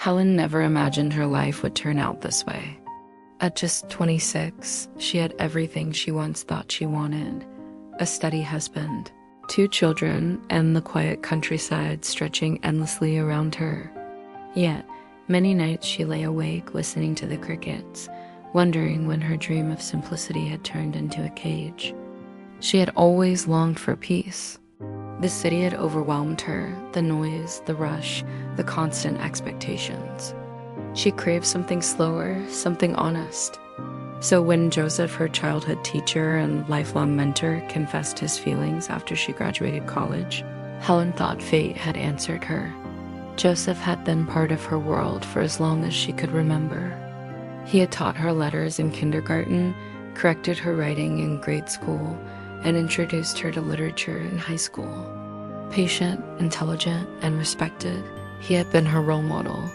Helen never imagined her life would turn out this way. At just 26, she had everything she once thought she wanted: a steady husband, 2 children, and the quiet countryside stretching endlessly around her. Yet, many nights she lay awake listening to the crickets, wondering when her dream of simplicity had turned into a cage. She had always longed for peace. The city had overwhelmed her, the noise, the rush, the constant expectations. She craved something slower, something honest. So when Joseph, her childhood teacher and lifelong mentor, confessed his feelings after she graduated college, Helen thought fate had answered her. Joseph had been part of her world for as long as she could remember. He had taught her letters in kindergarten, corrected her writing in grade school, and introduced her to literature in high school. Patient, intelligent, and respected, he had been her role model.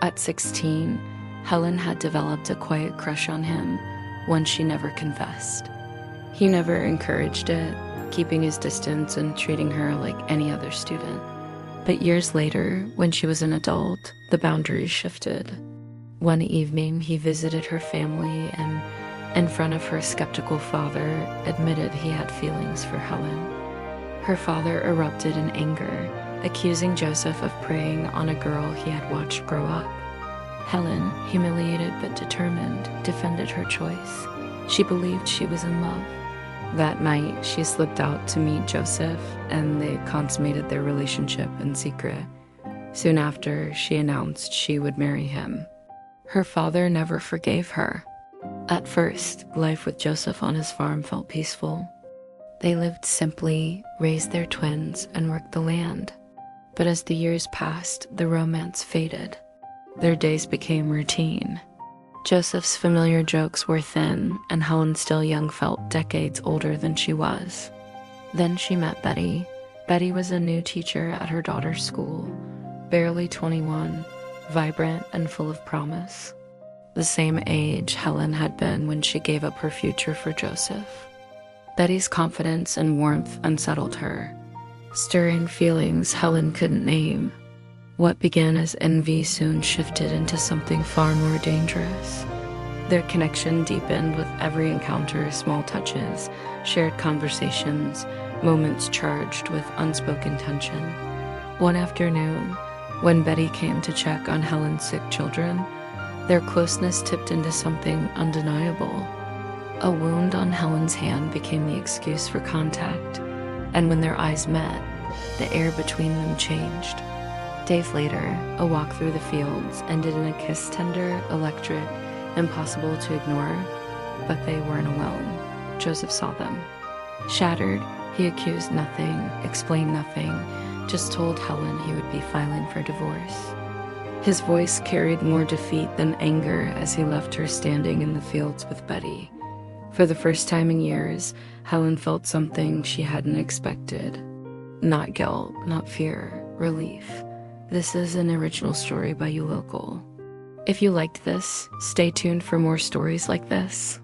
At 16, Helen had developed a quiet crush on him, one she never confessed. He never encouraged it, keeping his distance and treating her like any other student. But years later, when she was an adult, the boundaries shifted. One evening, he visited her family and, in front of her skeptical father, admitted he had feelings for Helen. Her father erupted in anger, accusing Joseph of preying on a girl he had watched grow up. Helen, humiliated but determined, defended her choice. She believed she was in love. That night, she slipped out to meet Joseph, and they consummated their relationship in secret. Soon after, she announced she would marry him. Her father never forgave her. At first, life with Joseph on his farm felt peaceful. They lived simply, raised their twins, and worked the land. But as the years passed, the romance faded. Their days became routine. Joseph's familiar jokes were thin, and Helen, still young, felt decades older than she was. Then she met Betty. Betty was a new teacher at her daughter's school, barely 21, vibrant and full of promise. The same age Helen had been when she gave up her future for Joseph. Betty's confidence and warmth unsettled her, stirring feelings Helen couldn't name. What began as envy soon shifted into something far more dangerous. Their connection deepened with every encounter, small touches, shared conversations, moments charged with unspoken tension. One afternoon, when Betty came to check on Helen's sick children, their closeness tipped into something undeniable. A wound on Helen's hand became the excuse for contact, and when their eyes met, the air between them changed. Days later, a walk through the fields ended in a kiss, tender, electric, impossible to ignore, but they weren't alone. Joseph saw them. Shattered, he accused nothing, explained nothing, just told Helen he would be filing for divorce. His voice carried more defeat than anger as he left her standing in the fields with Betty. For the first time in years, Helen felt something she hadn't expected. Not guilt, not fear, relief. This is an original story by You Local. If you liked this, stay tuned for more stories like this.